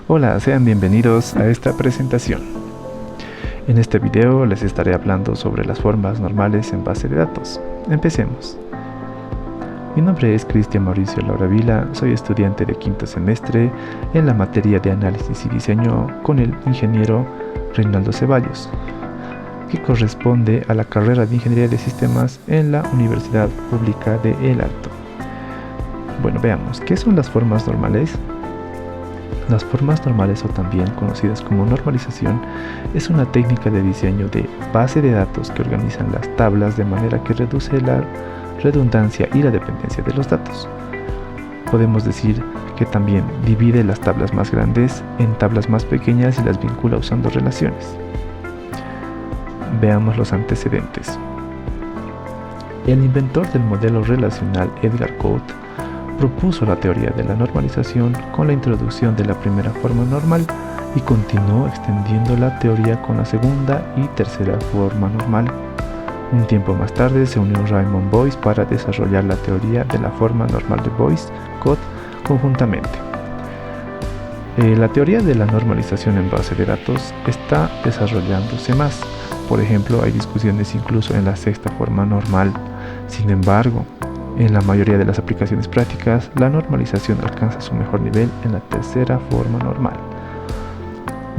Hola, sean bienvenidos a esta presentación. En este video les estaré hablando sobre las formas normales en base de datos. Empecemos. Mi nombre es Cristian Mauricio Laura Vila, soy estudiante de quinto semestre en la materia de análisis y diseño con el ingeniero Reinaldo Ceballos, que corresponde a la carrera de Ingeniería de Sistemas en la Universidad Pública de El Alto. Bueno, veamos, ¿qué son las formas normales? Las formas normales, o también conocidas como normalización, es una técnica de diseño de base de datos que organizan las tablas de manera que reduce la redundancia y la dependencia de los datos. Podemos decir que también divide las tablas más grandes en tablas más pequeñas y las vincula usando relaciones. Veamos los antecedentes. El inventor del modelo relacional, Edgar Coate, propuso la teoría de la normalización con la introducción de la primera forma normal y continuó extendiendo la teoría con la segunda y tercera forma normal. Un tiempo más tarde se unió Raymond Boyce para desarrollar la teoría de la forma normal de Boyce-Coate conjuntamente. La teoría de la normalización en base de datos está desarrollándose más. Por ejemplo, hay discusiones incluso en la sexta forma normal. Sin embargo, en la mayoría de las aplicaciones prácticas, la normalización alcanza su mejor nivel en la tercera forma normal.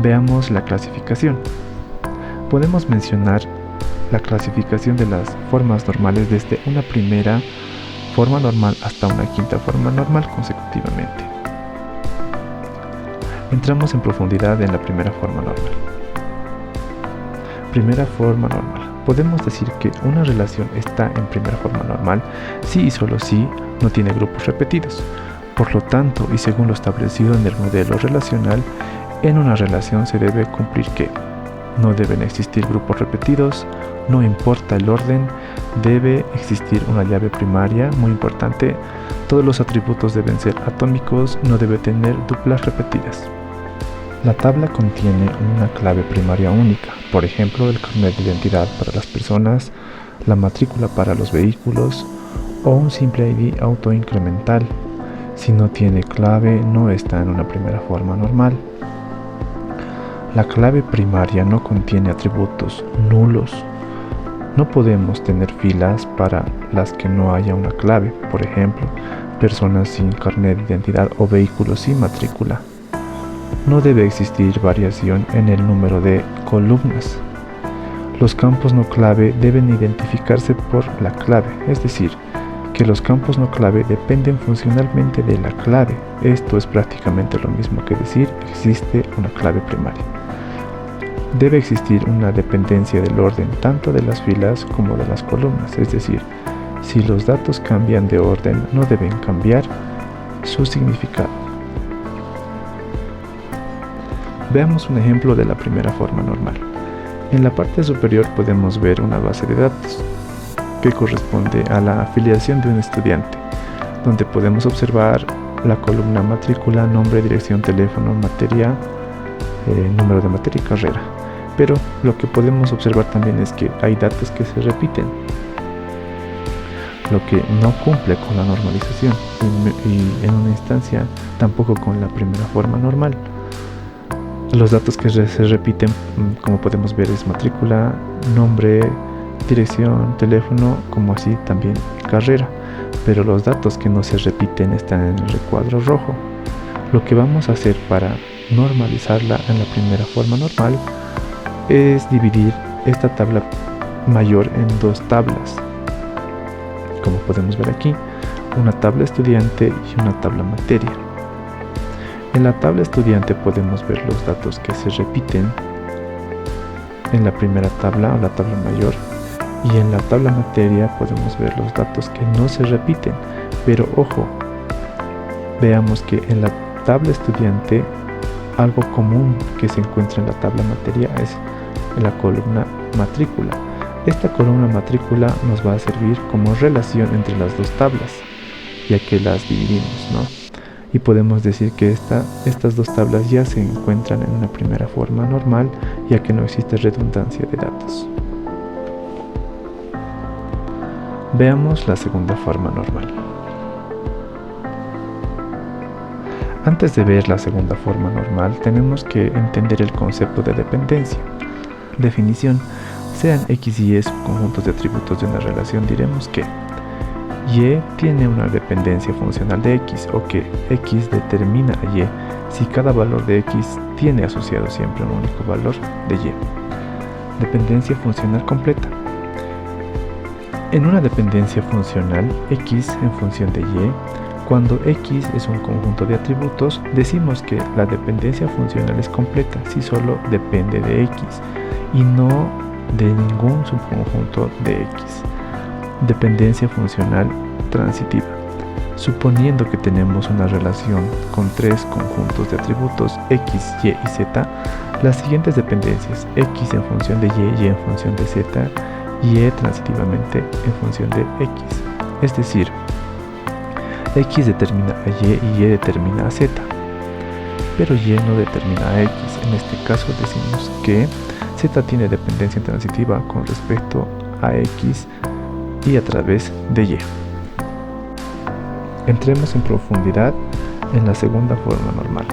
Veamos la clasificación. Podemos mencionar la clasificación de las formas normales desde una primera forma normal hasta una quinta forma normal consecutivamente. Entramos en profundidad en la primera forma normal. Primera forma normal. Podemos decir que una relación está en primera forma normal si y solo si no tiene grupos repetidos. Por lo tanto, y según lo establecido en el modelo relacional, en una relación se debe cumplir que no deben existir grupos repetidos, no importa el orden, debe existir una llave primaria, muy importante, todos los atributos deben ser atómicos, no debe tener duplas repetidas. La tabla contiene una clave primaria única, por ejemplo, el carnet de identidad para las personas, la matrícula para los vehículos o un simple ID autoincremental. Si no tiene clave, no está en una primera forma normal. La clave primaria no contiene atributos nulos. No podemos tener filas para las que no haya una clave, por ejemplo, personas sin carnet de identidad o vehículos sin matrícula. No debe existir variación en el número de columnas. Los campos no clave deben identificarse por la clave, es decir, que los campos no clave dependen funcionalmente de la clave. Esto es prácticamente lo mismo que decir existe una clave primaria. Debe existir una dependencia del orden tanto de las filas como de las columnas, es decir, si los datos cambian de orden no deben cambiar su significado. Veamos un ejemplo de la primera forma normal. En la parte superior podemos ver una base de datos que corresponde a la afiliación de un estudiante, donde podemos observar la columna matrícula, nombre, dirección, teléfono, materia, número de materia y carrera. Pero lo que podemos observar también es que hay datos que se repiten, lo que no cumple con la normalización y en una instancia tampoco con la primera forma normal. Los datos que se repiten, como podemos ver, es matrícula, nombre, dirección, teléfono, como así también carrera. Pero los datos que no se repiten están en el recuadro rojo. Lo que vamos a hacer para normalizarla en la primera forma normal es dividir esta tabla mayor en dos tablas. Como podemos ver aquí, una tabla estudiante y una tabla materia. En la tabla estudiante podemos ver los datos que se repiten en la primera tabla o la tabla mayor, y en la tabla materia podemos ver los datos que no se repiten. Pero ojo, veamos que en la tabla estudiante algo común que se encuentra en la tabla materia es en la columna matrícula. Esta columna matrícula nos va a servir como relación entre las dos tablas, ya que las dividimos, ¿no? Y podemos decir que estas dos tablas ya se encuentran en una primera forma normal, ya que no existe redundancia de datos. Veamos la segunda forma normal. Antes de ver la segunda forma normal, tenemos que entender el concepto de dependencia. Definición: sean X y Y subconjuntos de atributos de una relación, diremos que Y tiene una dependencia funcional de X, o que X determina a Y si cada valor de X tiene asociado siempre un único valor de Y. Dependencia funcional completa. En una dependencia funcional X en función de Y, cuando X es un conjunto de atributos, decimos que la dependencia funcional es completa si solo depende de X y no de ningún subconjunto de X. Dependencia funcional transitiva. Suponiendo que tenemos una relación con tres conjuntos de atributos X, Y y Z, las siguientes dependencias: X en función de Y, Y en función de Z, Y transitivamente en función de X. Es decir, X determina a Y y Y determina a Z, pero Y no determina a X. En este caso decimos que Z tiene dependencia transitiva con respecto a X y a través de Y. Entremos en profundidad en la segunda forma normal.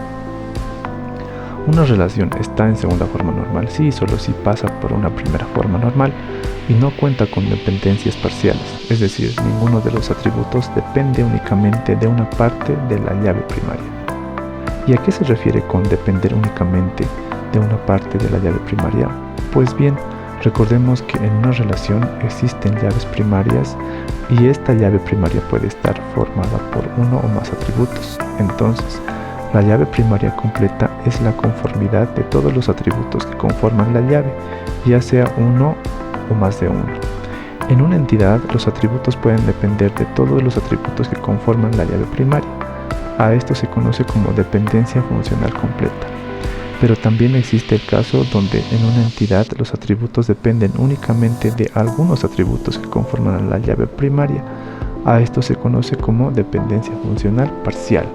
Una relación está en segunda forma normal si y solo si pasa por una primera forma normal y no cuenta con dependencias parciales, es decir, ninguno de los atributos depende únicamente de una parte de la llave primaria. ¿Y a qué se refiere con depender únicamente de una parte de la llave primaria? Pues bien, recordemos que en una relación existen llaves primarias y esta llave primaria puede estar formada por uno o más atributos. Entonces, la llave primaria completa es la conformidad de todos los atributos que conforman la llave, ya sea uno o más de uno. En una entidad, los atributos pueden depender de todos los atributos que conforman la llave primaria. A esto se conoce como dependencia funcional completa. Pero también existe el caso donde en una entidad los atributos dependen únicamente de algunos atributos que conforman la llave primaria. A esto se conoce como dependencia funcional parcial.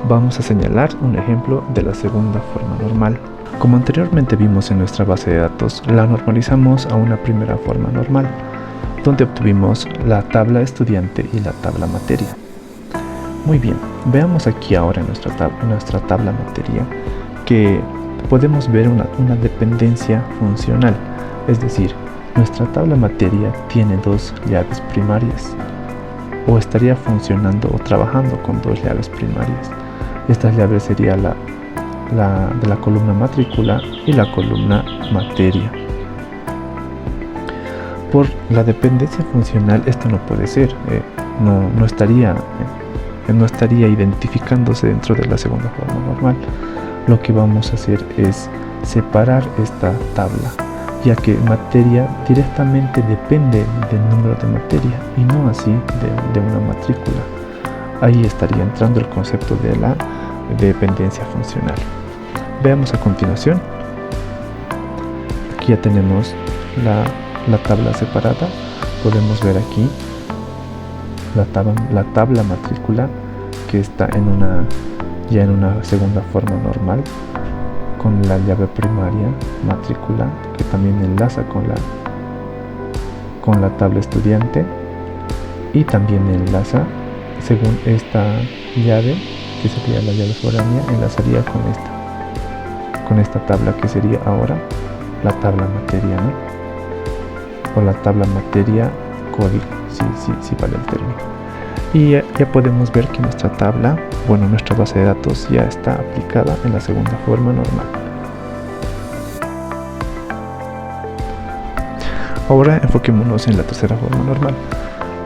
Vamos a señalar un ejemplo de la segunda forma normal. Como anteriormente vimos en nuestra base de datos, la normalizamos a una primera forma normal, donde obtuvimos la tabla estudiante y la tabla materia. Muy bien, veamos aquí ahora en nuestra tabla materia que podemos ver una dependencia funcional, es decir, nuestra tabla materia tiene dos llaves primarias, o estaría funcionando o trabajando con dos llaves primarias. Estas llaves serían de la columna matrícula y la columna materia. Por la dependencia funcional esto no puede ser, no estaría identificándose dentro de la segunda forma normal. Lo que vamos a hacer es separar esta tabla, ya que materia directamente depende del número de materia y no así de una matrícula. Ahí estaría entrando el concepto de la dependencia funcional. Veamos a continuación. Aquí ya tenemos la tabla separada. Podemos ver aquí la tabla matrícula que está ya en una segunda forma normal, con la llave primaria matrícula que también enlaza con la tabla estudiante y también enlaza, según esta llave, que sería la llave foránea, enlazaría con esta tabla que sería ahora la tabla materia, ¿no? O la tabla materia código, si vale el término. Y ya podemos ver que nuestra tabla, nuestra base de datos ya está aplicada en la segunda forma normal. Ahora enfoquémonos en la tercera forma normal.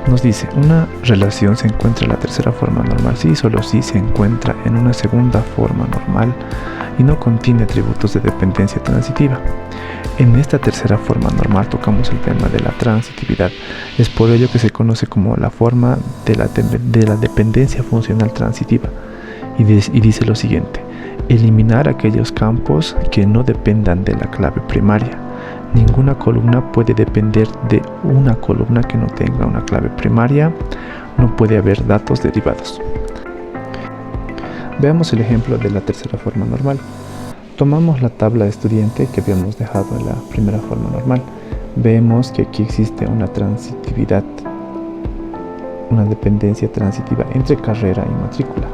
Nos dice, una relación se encuentra en la tercera forma normal si y solo si se encuentra en una segunda forma normal y no contiene atributos de dependencia transitiva. En esta tercera forma normal tocamos el tema de la transitividad. Es por ello que se conoce como la forma de la dependencia funcional transitiva. Y dice lo siguiente: eliminar aquellos campos que no dependan de la clave primaria. Ninguna columna puede depender de una columna que no tenga una clave primaria. No puede haber datos derivados. Veamos el ejemplo de la tercera forma normal. Tomamos la tabla estudiante que habíamos dejado en la primera forma normal. Vemos que aquí existe una transitividad, una dependencia transitiva entre carrera y matrícula.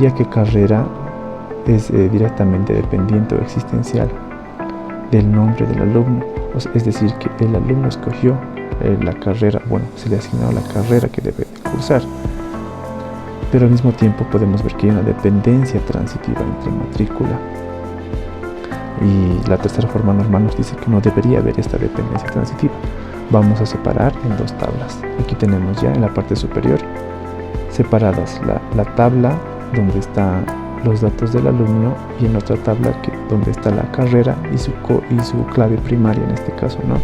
ya que carrera es directamente dependiente o existencial del nombre del alumno, es decir, que el alumno escogió la carrera, se le asignó la carrera que debe cursar. Pero al mismo tiempo podemos ver que hay una dependencia transitiva entre matrícula, y la tercera forma normal nos dice que no debería haber esta dependencia transitiva. Vamos a separar en dos tablas. Aquí tenemos ya en la parte superior separadas la tabla donde están los datos del alumno, y en otra tabla donde está la carrera y su clave primaria, en este caso, ¿no?,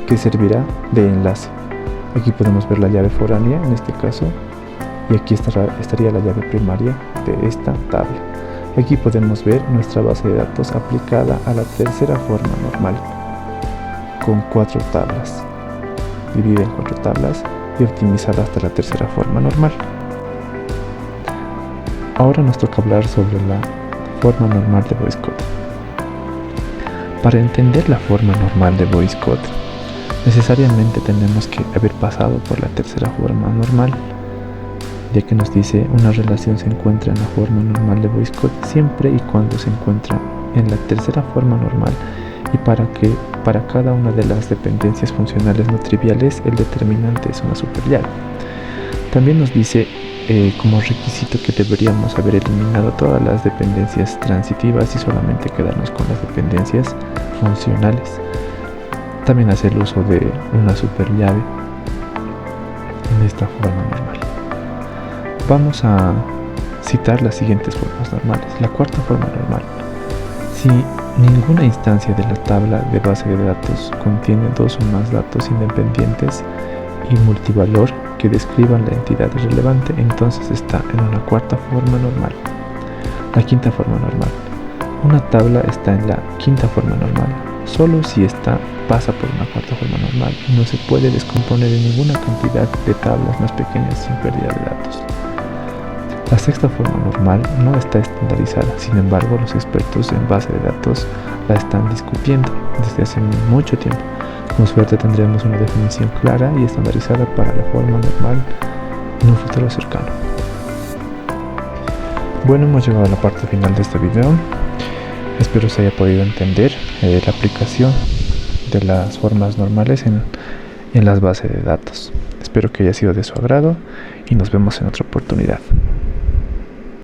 que servirá de enlace. Aquí podemos ver la llave foránea en este caso, y aquí estaría la llave primaria de esta tabla. Aquí podemos ver nuestra base de datos aplicada a la tercera forma normal, con 4 tablas, dividida en 4 tablas y optimizada hasta la tercera forma normal. Ahora nos toca hablar sobre la forma normal de Voice Code. Para entender la forma normal de Voice Code, necesariamente tenemos que haber pasado por la tercera forma normal, ya que nos dice una relación se encuentra en la forma normal de Voice Code siempre y cuando se encuentra en la tercera forma normal, y para cada una de las dependencias funcionales no triviales el determinante es una superllave. También nos dice como requisito que deberíamos haber eliminado todas las dependencias transitivas y solamente quedarnos con las dependencias funcionales. También hacer uso de una superllave en esta forma normal. Vamos a citar las siguientes formas normales. La cuarta forma normal: si ninguna instancia de la tabla de base de datos contiene 2 o más datos independientes y multivalor que describan la entidad relevante, entonces está en una cuarta forma normal. La quinta forma normal: una tabla está en la quinta forma normal solo si esta pasa por una cuarta forma normal y no se puede descomponer en ninguna cantidad de tablas más pequeñas sin pérdida de datos. La sexta forma normal no está estandarizada, sin embargo los expertos en base de datos la están discutiendo desde hace mucho tiempo. Con suerte tendremos una definición clara y estandarizada para la forma normal en un futuro cercano. Bueno, hemos llegado a la parte final de este video. Espero se haya podido entender la aplicación de las formas normales en las bases de datos. Espero que haya sido de su agrado y nos vemos en otra oportunidad.